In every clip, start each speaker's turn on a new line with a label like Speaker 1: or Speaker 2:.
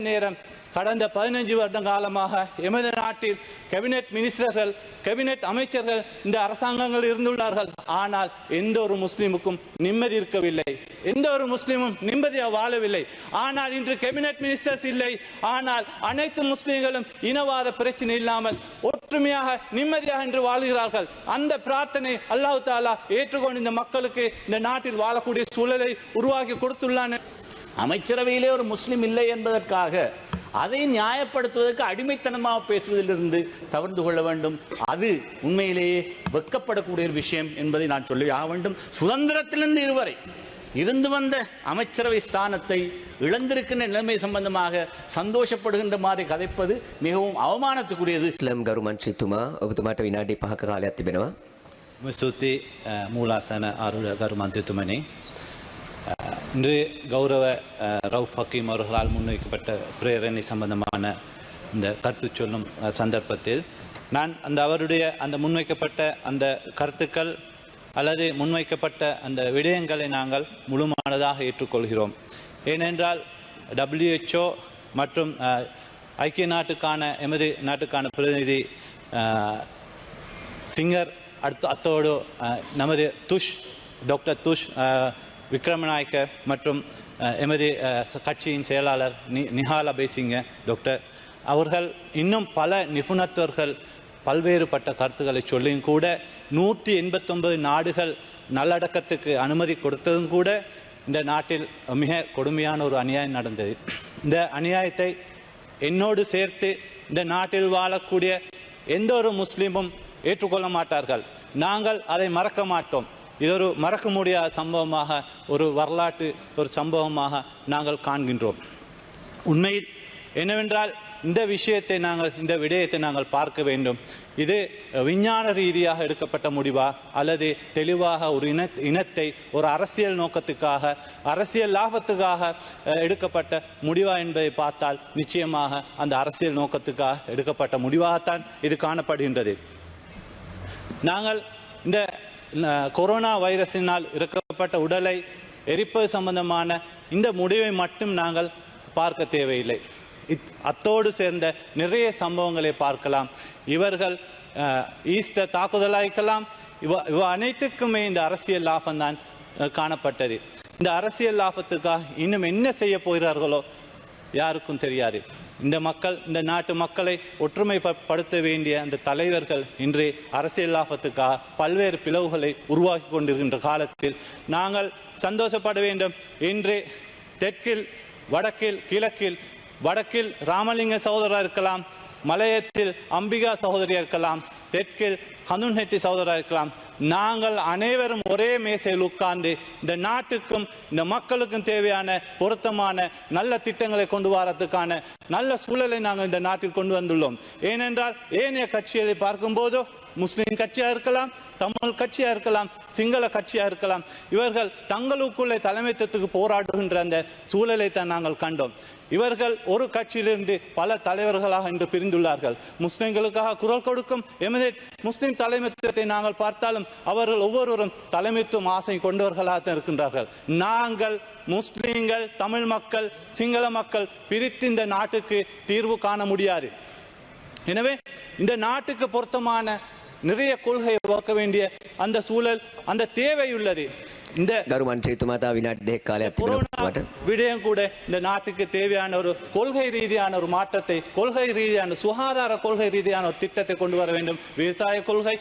Speaker 1: நேரம் கடந்த 15 வருட காலமாக எமது நாட்டில் கேபினெட் மினிஸ்டர்கள், கேபினெட் அமைச்சர்கள் இந்த அரசாங்கங்கள் இருந்துள்ளார்கள். ஆனால் எந்த ஒரு முஸ்லிமுக்கும் நிம்மதி இருக்கவில்லை, எந்த ஒரு முஸ்லிமும் நிம்மதியாக வாழவில்லை. ஆனால் இன்று கேபினெட் மினிஸ்டர்ஸ் இல்லை. ஆனால் அனைத்து முஸ்லிம்களும் இனவாத பிரச்சனை இல்லாமல் ஒற்றுமையாக நிம்மதியாக என்று வாழ்கிறார்கள். அந்த பிரார்த்தனை அல்லாஹ் தஆலா ஏற்றுக்கொண்டு இந்த மக்களுக்கு இந்த நாட்டில் வாழக்கூடிய சூழலை உருவாக்கி கொடுத்துள்ளான்.
Speaker 2: அமைச்சரவையிலே ஒரு முஸ்லிம் இல்லை என்பதற்காக அதை நியாயப்படுத்துவதற்கு அடிமைத்தனமாக பேசுவதிலிருந்து தவிர்த்து கொள்ள வேண்டும். அது உண்மையிலேயே வெட்கப்படக்கூடிய ஒரு விஷயம் என்பதை நான் சொல்லி ஆக வேண்டும். சுதந்திரத்திலிருந்து இருவரை இருந்து வந்த அமைச்சரவை ஸ்தானத்தை இழந்திருக்கின்ற நிலைமை சம்பந்தமாக சந்தோஷப்படுகின்ற மாதிரி கதைப்பது மிகவும் அவமானத்துக்குரியது.
Speaker 3: ගරු මන්ත්‍රීතුමා ඔබතුමාට විනාඩි 5ක කාලයක් තිබෙනවා.
Speaker 1: ஸ்துதி மூலாசன ஆருட கரு மந்திரித்துமனே, இன்று கௌரவ ரவுஃப் ஹக்கீம் அவர்களால் முன்வைக்கப்பட்ட பிரேரணை சம்பந்தமான இந்த கருத்து சொல்லும் சந்தர்ப்பத்தில் நான் அவருடைய முன்வைக்கப்பட்ட அந்த கருத்துக்கள் அல்லது முன்வைக்கப்பட்ட அந்த விடயங்களை நாங்கள் முழுமானதாக ஏற்றுக்கொள்கிறோம். ஏனென்றால் WHO மற்றும் ஐக்கிய நாட்டுக்கான எமது நாட்டுக்கான பிரதிநிதி சிங்கர் அத்தோடு நமது டாக்டர் துஷ் விக்ரமநாயக்க மற்றும் எமது கட்சியின் செயலாளர் நிஹால் அபேசிங்க டாக்டர் அவர்கள் இன்னும் பல நிபுணத்துவர்கள் பல்வேறுபட்ட கருத்துக்களை சொல்லியும் கூட 189 நாடுகள் நல்லடக்கத்துக்கு அனுமதி கொடுத்ததும் கூட இந்த நாட்டில் மிக கொடுமையான ஒரு அநியாயம் நடந்தது. இந்த அநியாயத்தை என்னோடு சேர்த்து இந்த நாட்டில் வாழக்கூடிய எந்த ஒரு முஸ்லீமும் ஏற்றுக்கொள்ள மாட்டார்கள். நாங்கள் அதை மறக்க மாட்டோம். இது ஒரு மறக்க முடியாத சம்பவமாக, ஒரு வரலாற்று ஒரு சம்பவமாக நாங்கள் காண்கின்றோம். உண்மையில் என்னவென்றால் இந்த விடயத்தை நாங்கள் பார்க்க வேண்டும். இது விஞ்ஞான ரீதியாக எடுக்கப்பட்ட முடிவா அல்லது தெளிவாக ஒரு இனத்தை ஒரு அரசியல் நோக்கத்துக்காக, அரசியல் லாபத்துக்காக எடுக்கப்பட்ட முடிவா என்பதை பார்த்தால் நிச்சயமாக அந்த அரசியல் நோக்கத்துக்காக எடுக்கப்பட்ட முடிவாகத்தான் இது காணப்படுகின்றது. நாங்கள் இந்த கொரோனா வைரஸினால் இறக்கப்பட்ட உடலை எரிப்பது சம்பந்தமான இந்த முடிவை மட்டும் நாங்கள் பார்க்க தேவையில்லை. அத்தோடு சேர்ந்த நிறைய சம்பவங்களை பார்க்கலாம். இவர்கள் ஈஸ்டர் தாக்குதலாய்க்கலாம். இவ அனைத்துக்குமே இந்த அரசியல் லாபம் தான் காணப்பட்டது. இந்த அரசியல் லாபத்துக்காக இன்னும் என்ன செய்ய போகிறார்களோ யாருக்கும் தெரியாது. இந்த நாட்டு மக்களை ஒற்றுமைப்படுத்த வேண்டிய அந்த தலைவர்கள் இன்று அரசியல் லாபத்துக்காக பல்வேறு பிளவுகளை உருவாக்கி கொண்டிருக்கின்ற காலத்தில் நாங்கள் சந்தோஷப்பட வேண்டும். இன்று தெற்கில், வடக்கில், கிழக்கில், வடக்கில் ராமலிங்க சகோதரர் இருக்கலாம், மலையத்தில் அம்பிகா சகோதரியா இருக்கலாம், தெற்கில் ஹனுன்ஹெட்டி சகோதரா இருக்கலாம். நாங்கள் அனைவரும் ஒரே மேசையில் உட்கார்ந்து இந்த நாட்டுக்கும் இந்த மக்களுக்கும் தேவையான பொருத்தமான நல்ல திட்டங்களை கொண்டு வரதுக்கான நல்ல சூழலை நாங்கள் இந்த நாட்டில் கொண்டு வந்துள்ளோம். ஏனென்றால் ஏனைய கட்சிகளை பார்க்கும்போது முஸ்லிம் கட்சியா இருக்கலாம், தமிழ் கட்சியா இருக்கலாம், சிங்கள கட்சியா இருக்கலாம், இவர்கள் தங்களுக்குள்ளே தலைமைத்துவத்துக்கு போராடுகின்ற அந்த சூழலை தான் நாங்கள் கண்டோம். இவர்கள் ஒரு கட்சியிலிருந்து பல தலைவர்களாக இன்று பிரிந்துள்ளார்கள். முஸ்லிம்களுக்காக குரல் கொடுக்கும் எமது முஸ்லிம் தலைமைத்துவத்தை நாங்கள் பார்த்தாலும் அவர்கள் ஒவ்வொருவரும் தலைமைத்துவம் ஆசை கொண்டவர்களாக இருக்கின்றார்கள். நாங்கள் முஸ்லிம்கள், தமிழ் மக்கள், சிங்கள மக்கள் பிரித்து இந்த நாட்டுக்கு தீர்வு காண முடியாது. எனவே இந்த நாட்டுக்கு பொருத்தமான நிறைய கொள்கையை வகுக்க வேண்டிய அந்த சூழல், அந்த தேவை உள்ளது. இந்த விடயம் கூட இந்த நாட்டுக்கு தேவையான ஒரு கொள்கை ரீதியான ஒரு மாற்றத்தை, கொள்கை ரீதியான சுகாதார கொள்கை ரீதியான ஒரு திட்டத்தை கொண்டு வர வேண்டும். விவசாய கொள்கை,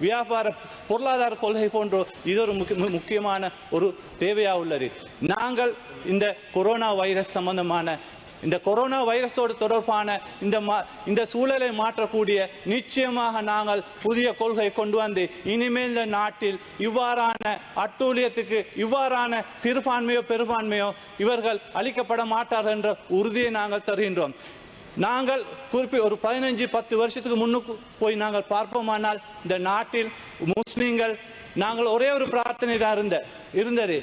Speaker 1: வியாபார பொருளாதார கொள்கை போன்ற இது ஒரு முக்கியமான ஒரு தேவையா உள்ளது. நாங்கள் இந்த கொரோனா வைரஸ் சம்பந்தமான இந்த கொரோனா வைரஸோடு தொடர்பான இந்த சூழலை மாற்றக்கூடிய நிச்சயமாக நாங்கள் புதிய கொள்கை கொண்டு வந்து இனிமேல் இந்த நாட்டில் இவ்வாறான அட்டூழியத்துக்கு, இவ்வாறான சிறுபான்மையோ பெரும்பான்மையோ இவர்கள் அளிக்கப்பட மாட்டார்கள் என்ற உறுதியை நாங்கள் தருகின்றோம். நாங்கள் ஒரு 15-10 வருஷத்துக்கு முன்னுக்கு போய் நாங்கள் பார்ப்போமானால் இந்த நாட்டில் முஸ்லிம்கள் நாங்கள் ஒரே ஒரு பிரார்த்தனை தான் இருந்தது.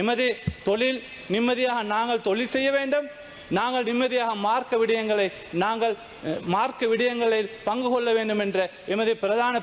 Speaker 1: எமது தொழில் நிம்மதியாக நாங்கள் தொழில் செய்ய வேண்டும், நாங்கள் நிம்மதியாக மார்க்க விடயங்களில் பங்கு கொள்ள வேண்டும் என்ற எமது பிரதான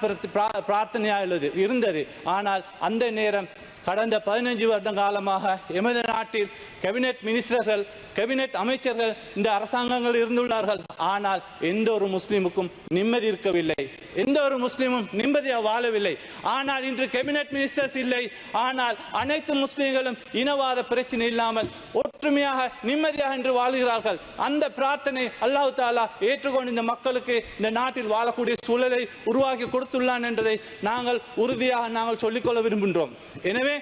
Speaker 1: பிரார்த்தனையாக இருந்தது. ஆனால் அந்த நேரம் கடந்த 15 வருட காலமாக எமது நாட்டில் கேபினெட் மினிஸ்டர்கள் கேபினெட் அமைச்சர்கள் இந்த அரசாங்கங்கள் இருந்துள்ளார்கள். ஆனால் எந்த ஒரு முஸ்லிமுக்கும் நிம்மதி இருக்கவில்லை, எந்த ஒரு முஸ்லிமும் நிம்மதியாக வாழவில்லை. ஆனால் இன்று கேபினெட் மினிஸ்டர்ஸ் இல்லை. ஆனால் அனைத்து முஸ்லிம்களும் இனவாத பிரச்சனை இல்லாமல் ஒற்றுமையாக நிம்மதியாக இன்று வாழ்கிறார்கள். அந்த பிரார்த்தனை அல்லாஹ் தஆலா ஏற்றுக்கொண்டு இந்த மக்களுக்கு இந்த நாட்டில் வாழக்கூடிய சூழலை உருவாக்கி கொடுத்துள்ளான் என்பதை நாங்கள் உறுதியாக நாங்கள் சொல்லிக்கொள்ள விரும்புகின்றோம். எனவே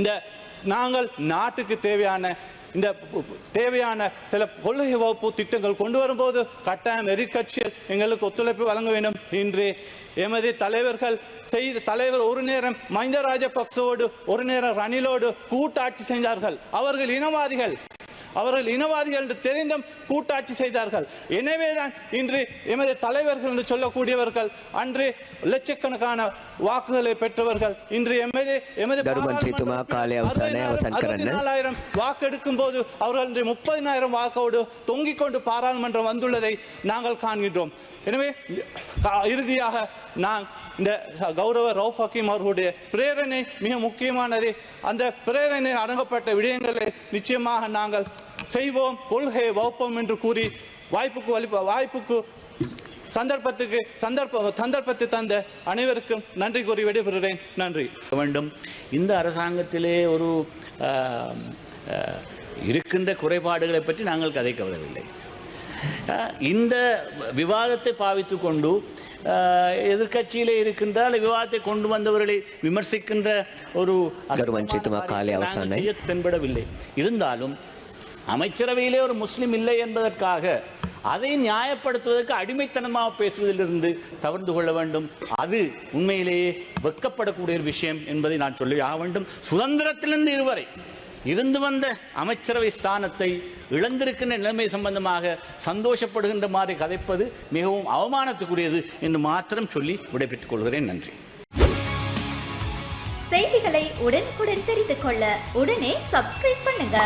Speaker 1: இந்த நாங்கள் நாட்டுக்கு தேவையான சில கொள்கை வகுப்பு திட்டங்கள் கொண்டு வரும்போது கட்டாயம் எதிர்க்கட்சிகள் எங்களுக்கு ஒத்துழைப்பு வழங்க வேண்டும். இன்று எமது தலைவர் ஒரு நேரம் மஹிந்த ராஜபக்சவோடு ஒரு நேரம் ரணிலோடு கூட்டாட்சி செஞ்சார்கள். அவர்கள் இனவாதிகள் என்று தெரிந்தும் கூட்டாட்சி செய்தார்கள். எனவேதான் இன்று எமது தலைவர்கள் என்று சொல்லக்கூடியவர்கள் அன்று லட்சக்கணக்கான வாக்குகளை பெற்றவர்கள் இன்று எமது 64,000 வாக்கெடுக்கும் போது அவர்கள் இன்று 30,000 வாக்கோடு தொங்கிக் கொண்டு பாராளுமன்றம் வந்துள்ளதை நாங்கள் காண்கின்றோம். எனவே இறுதியாக நான் இந்த கௌரவ ரவுஃப் ஹக்கீம் அவர்களுடைய பிரேரணை மிக முக்கியமானது. அந்த பிரேரணை அடங்கப்பட்ட விடயங்களை நிச்சயமாக நாங்கள் செய்வோம், கொள்கை வகுப்போம் என்று கூறி சந்தர்ப்பத்தை தந்த அனைவருக்கும் நன்றி கூறி விடைபெறுகிறேன். நன்றி.
Speaker 2: வேண்டும். இந்த அரசாங்கத்திலே ஒரு இருக்கின்ற குறைபாடுகளை பற்றி நாங்கள் கதைக்க வரவில்லை. இந்த விவாதத்தை பாவித்து கொண்டு எதிர்கட்சியிலே இருக்கின்ற விவாதத்தை கொண்டு வந்தவர்களை விமர்சிக்கின்ற ஒரு தென்படவில்லை. இருந்தாலும் அமைச்சரவையிலே ஒரு முஸ்லிம் இல்லை என்பதற்காக அதை நியாயப்படுத்துவதற்கு அடிமைத்தனமாக பேசுவதிலிருந்து தவிர்த்து கொள்ள வேண்டும். அது உண்மையிலேயே வெட்கப்படக்கூடிய விஷயம் என்பதை நான் சொல்லி ஆக வேண்டும். சுதந்திரத்திலிருந்து இதுவரை இருந்து வந்த அமைச்சரவை ஸ்தானத்தை இழந்திருக்கின்ற நிலைமை சம்பந்தமாக சந்தோஷப்படுகின்ற மாதிரி கதைப்பது மிகவும் அவமானத்துக்குரியது என்று மாத்திரம் சொல்லி விடைபெற்றுக் கொள்கிறேன். நன்றி.
Speaker 4: செய்திகளை உடனுக்குடன் தெரிந்து கொள்ள உடனே சப்ஸ்கிரைப் பண்ணுங்க.